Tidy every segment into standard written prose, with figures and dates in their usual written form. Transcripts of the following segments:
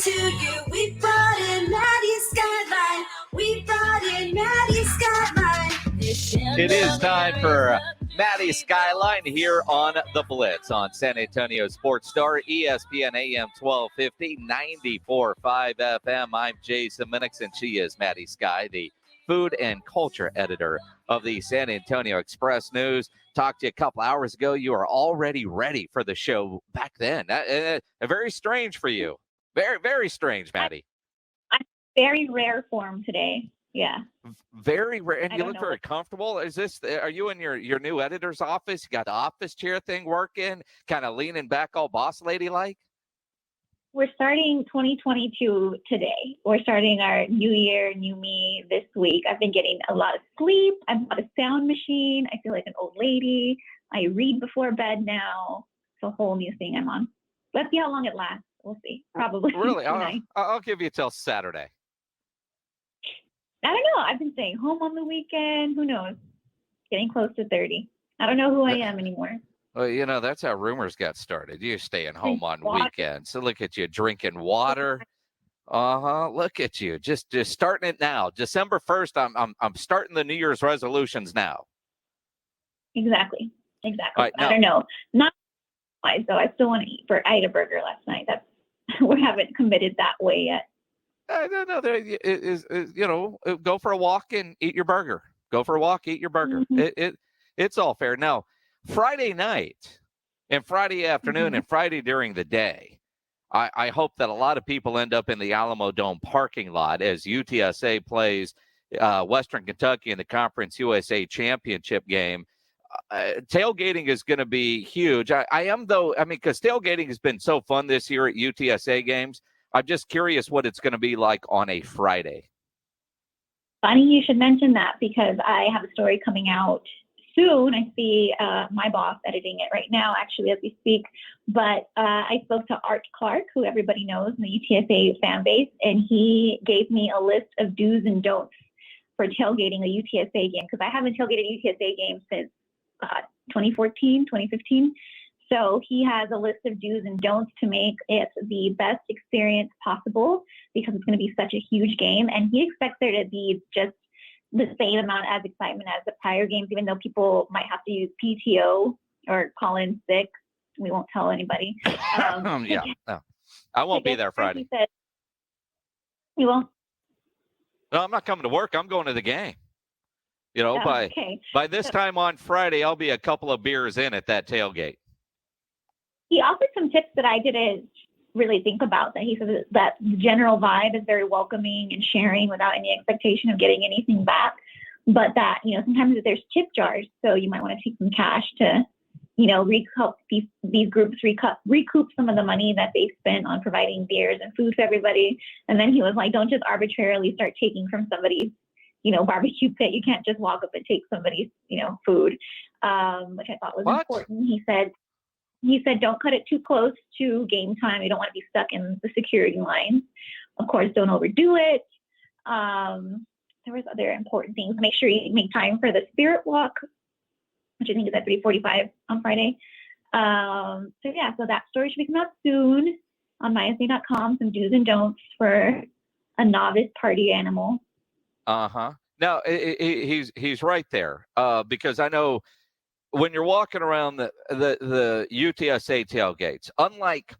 to you. We brought in Maddy Skyeline. We brought in Maddy Skyeline. It is time for Maddy Skyeline here on the Blitz on San Antonio Sports Star, ESPN AM 1250, 94.5 FM. I'm Jason Minnix, and she is Maddy Skye, the food and culture editor of the San Antonio Express News. Talked to you a couple hours ago. You are already ready for the show back then. Very strange for you. Very, very strange, Maddy. I'm very rare form today. Yeah. Very rare. And you look very comfortable. Are you in your new editor's office? You got the office chair thing working, kind of leaning back all boss lady like? We're starting 2022 today. We're starting our new year, new me this week. I've been getting a lot of sleep. I bought a sound machine. I feel like an old lady. I read before bed now. It's a whole new thing I'm on. Let's see how long it lasts. We'll see. Probably. Really? I'll give you till Saturday. I don't know. I've been staying home on the weekend. Who knows? Getting close to 30. I don't know who I am anymore. Well, that's how rumors got started. You're staying home on weekends. So look at you drinking water. Look at you. Just starting it now. December 1st, I'm starting the New Year's resolutions now. Exactly. Right, I don't know. Not so I still want to eat. I ate a burger last night. We haven't committed that way yet. No. Go for a walk and eat your burger. Go for a walk, eat your burger. Mm-hmm. It's all fair. Now, Friday night and Friday afternoon and Friday during the day, I hope that a lot of people end up in the Alamodome parking lot as UTSA plays Western Kentucky in the Conference USA Championship game. Tailgating is going to be huge. I am, though, because tailgating has been so fun this year at UTSA games. I'm just curious what it's going to be like on a Friday. Funny you should mention that because I have a story coming out soon. I see my boss editing it right now, actually, as we speak. But I spoke to Art Clark, who everybody knows in the UTSA fan base, and he gave me a list of do's and don'ts for tailgating a UTSA game because I haven't tailgated a UTSA game since 2014, 2015. So he has a list of do's and don'ts to make it the best experience possible because it's going to be such a huge game. And he expects there to be just the same amount of excitement as the prior games, even though people might have to use PTO or call in sick. We won't tell anybody. No. I won't be there Friday. He said, you won't? No, I'm not coming to work. I'm going to the game. By this time on Friday, I'll be a couple of beers in at that tailgate. He offered some tips that I didn't really think about. That he said that the general vibe is very welcoming and sharing without any expectation of getting anything back. But that, sometimes there's tip jars. So you might want to take some cash to, recoup these groups, recoup some of the money that they spent on providing beers and food to everybody. And then he was like, don't just arbitrarily start taking from somebody's, barbecue pit. You can't just walk up and take somebody's, food, which I thought was important. He said, don't cut it too close to game time. You don't want to be stuck in the security lines. Of course, don't overdo it. There was other important things. Make sure you make time for the spirit walk, which I think is at 3:45 on Friday. So that story should be coming out soon on mysc.com. Some do's and don'ts for a novice party animal. Now, he's right there because I know when you're walking around the UTSA tailgates, unlike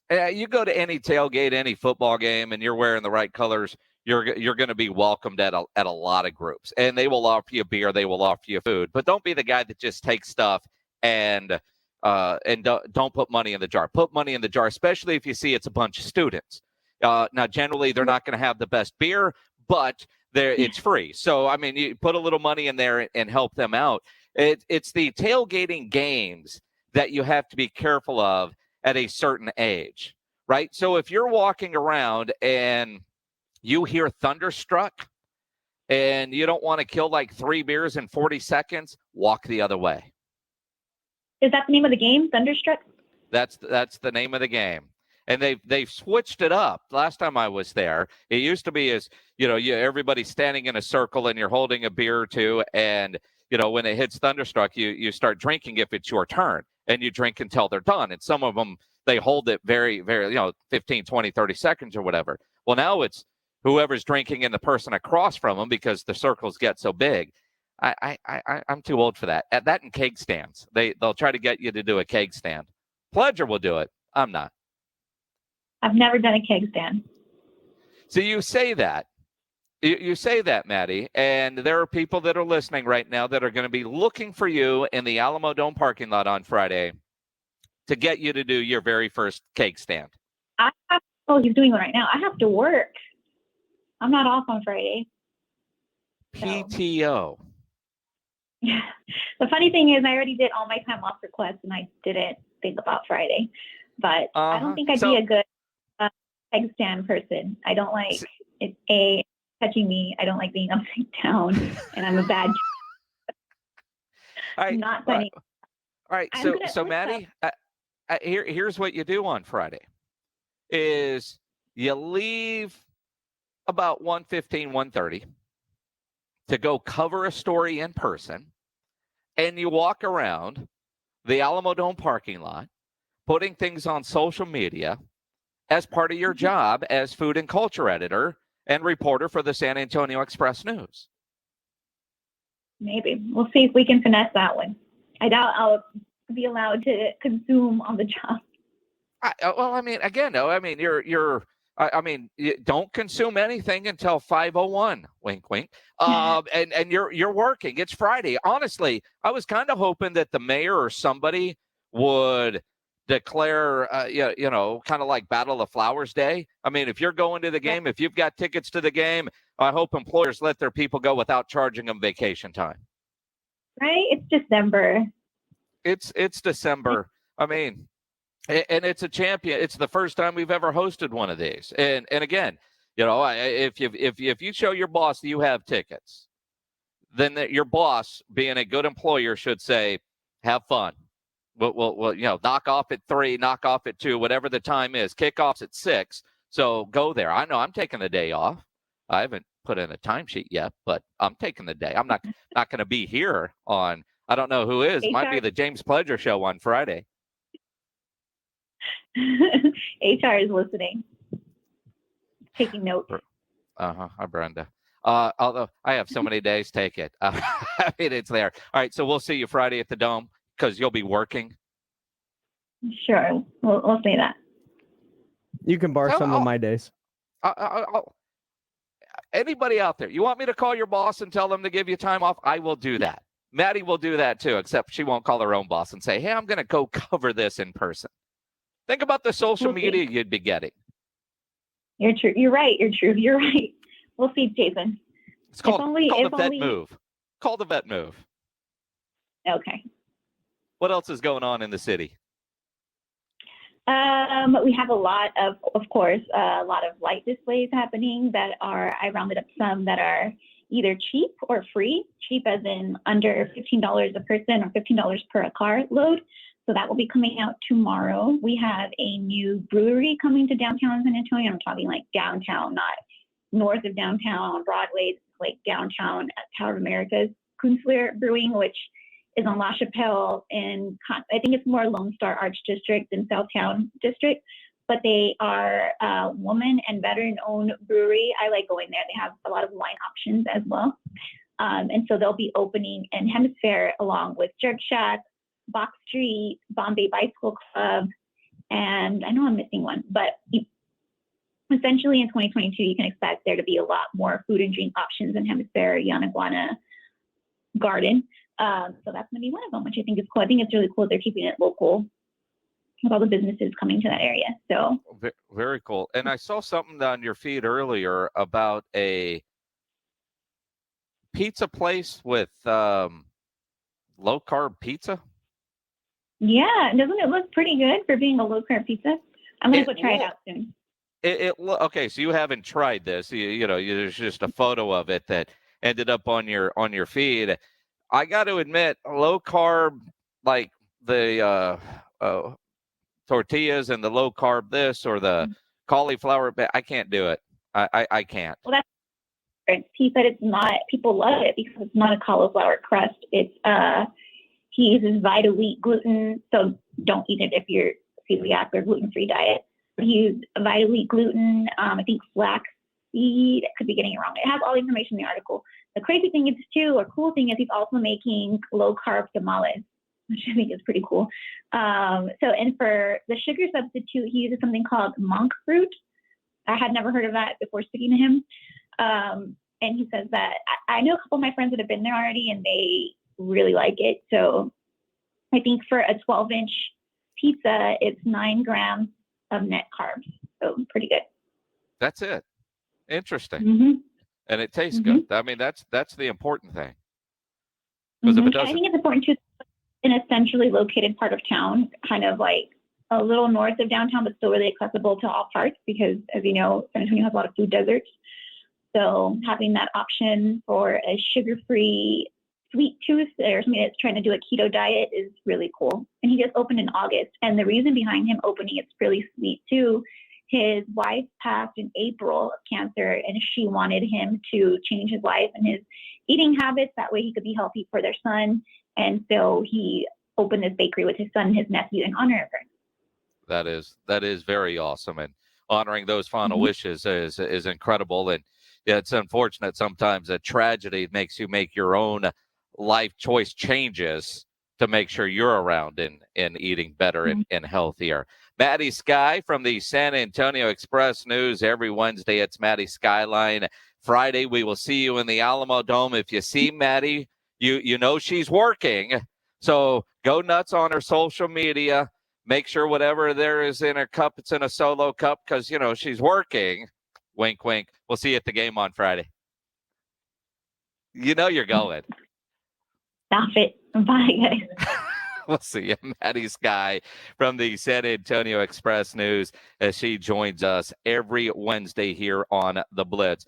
you go to any tailgate, any football game, and you're wearing the right colors, you're going to be welcomed at a lot of groups, and they will offer you beer, they will offer you food, but don't be the guy that just takes stuff and don't put money in the jar. Put money in the jar, especially if you see it's a bunch of students. Now, generally, they're not going to have the best beer, but it's free. So, you put a little money in there and help them out. It's the tailgating games that you have to be careful of at a certain age, right? So if you're walking around and you hear Thunderstruck and you don't want to kill like 3 beers in 40 seconds, walk the other way. Is that the name of the game, Thunderstruck? That's the name of the game. And they've switched it up. Last time I was there, it used to be everybody's standing in a circle and you're holding a beer or two, and when it hits Thunderstruck, you start drinking if it's your turn, and you drink until they're done. And some of them, they hold it very, very, 15, 20, 30 seconds or whatever. Well, now it's whoever's drinking and the person across from them because the circles get so big. I'm too old for that. At that and keg stands. They'll try to get you to do a keg stand. Pledger will do it. I'm not. I've never done a keg stand. So you say that. You say that, Maddy, and there are people that are listening right now that are going to be looking for you in the Alamodome parking lot on Friday to get you to do your very first keg stand. He's doing one right now. I have to work. I'm not off on Friday. PTO. Yeah. The funny thing is I already did all my time off requests and I didn't think about Friday. But I don't think I'd be a good keg stand person. I don't like it touching me. I don't like being upside down, and I'm a bad. All right, not funny. All right. So Maddy, here's what you do on Friday: is you leave about 1:15, 1:30 to go cover a story in person, and you walk around the Alamodome parking lot, putting things on social media as part of your job as food and culture editor and reporter for the San Antonio Express News. Maybe. We'll see if we can finesse that one. I doubt I'll be allowed to consume on the job. You don't consume anything until 5:01. Wink, wink. And you're working. It's Friday. Honestly, I was kind of hoping that the mayor or somebody would declare, kind of like Battle of Flowers Day. I mean, if you're going to the game, if you've got tickets to the game, I hope employers let their people go without charging them vacation time. Right? It's December. It's December. I mean, and it's a champion. It's the first time we've ever hosted one of these. And again, if you show your boss that you have tickets, then your boss, being a good employer, should say, have fun. We'll knock off at 3, knock off at 2, whatever the time is. Kickoff's at 6, so go there. I know I'm taking the day off. I haven't put in a timesheet yet, but I'm taking the day. I'm not going to be here on. I don't know who is. Might be the James Pledger show on Friday. HR is listening, taking notes. Hi, Brenda. Although I have so many days, take it. It's there. All right, so we'll see you Friday at the Dome because you'll be working. Sure, we'll say that. You can borrow some of my days. Anybody out there, you want me to call your boss and tell them to give you time off? I will do that. Maddy will do that too, except she won't call her own boss and say, hey, I'm going to go cover this in person. Think about the social media you'd be getting. You're true. You're right. You're true. You're right. We'll see, Jason. It's called the vet move. Call the vet move. Okay. What else is going on in the city? We have a lot of course, a lot of light displays happening that are, I rounded up some that are either cheap or free. Cheap as in under $15 a person or $15 per car load. So that will be coming out tomorrow. We have a new brewery coming to downtown San Antonio. I'm talking like downtown, not north of downtown on Broadway, like downtown at Tower of America's Kunstler Brewing, which is on La Chapelle, and I think it's more Lone Star Arch District than Southtown District, but they are a woman and veteran-owned brewery. I like going there. They have a lot of wine options as well. And so they'll be opening in Hemisphere along with Jerk Shack, Box Street, Bombay Bicycle Club, and I know I'm missing one, but essentially in 2022, you can expect there to be a lot more food and drink options in Hemisphere, Yanaguana Garden. So that's going to be one of them, which I think is cool. I think it's really cool. They're keeping it local with all the businesses coming to that area. So very cool. And I saw something on your feed earlier about a pizza place with low carb pizza. Yeah, doesn't it look pretty good for being a low carb pizza? I'm going to go try it out soon. Okay, so you haven't tried this. There's just a photo of it that ended up on your feed. I got to admit, low carb, like the tortillas and the low carb this or the cauliflower, I can't do it. I can't. Well, that's different. He said it's not. People love it because it's not a cauliflower crust. It's he uses Vita wheat gluten, so don't eat it if you're celiac or gluten-free diet. He used Vita gluten, I think flax seed. I could be getting it wrong. It has all the information in the article. The crazy thing is too, or cool thing is, he's also making low-carb tamales, which I think is pretty cool. And for the sugar substitute, he uses something called monk fruit. I had never heard of that before speaking to him. And he says that I know a couple of my friends that have been there already, and they really like it. So I think for a 12-inch pizza, it's 9 grams of net carbs. So pretty good. That's it. Interesting. Mm-hmm. And it tastes good. I mean, that's the important thing. Because if it doesn't, I think it's important too, in a centrally located part of town, kind of like a little north of downtown, but still really accessible to all parts, because as you know, San Antonio has a lot of food deserts. So having that option for a sugar-free sweet tooth or somebody that's trying to do a keto diet is really cool. And he just opened in August. And the reason behind him opening, it's really sweet too. His wife passed in April of cancer, and she wanted him to change his life and his eating habits. That way he could be healthy for their son. And so he opened this bakery with his son and his nephew in honor of her. That is very awesome. And honoring those final wishes is incredible. And yeah, it's unfortunate sometimes that tragedy makes you make your own life choice changes to make sure you're around and eating better and healthier. Maddy Skye from the San Antonio Express News. Every Wednesday, it's Maddy Skyeline. Friday, we will see you in the Alamodome. If you see Maddy, you know she's working. So go nuts on her social media. Make sure whatever there is in her cup, it's in a solo cup, because, you know, she's working. Wink, wink. We'll see you at the game on Friday. You know you're going. Stop it. Bye, guys. We'll see you. Maddy Skye from the San Antonio Express News, as she joins us every Wednesday here on the Blitz.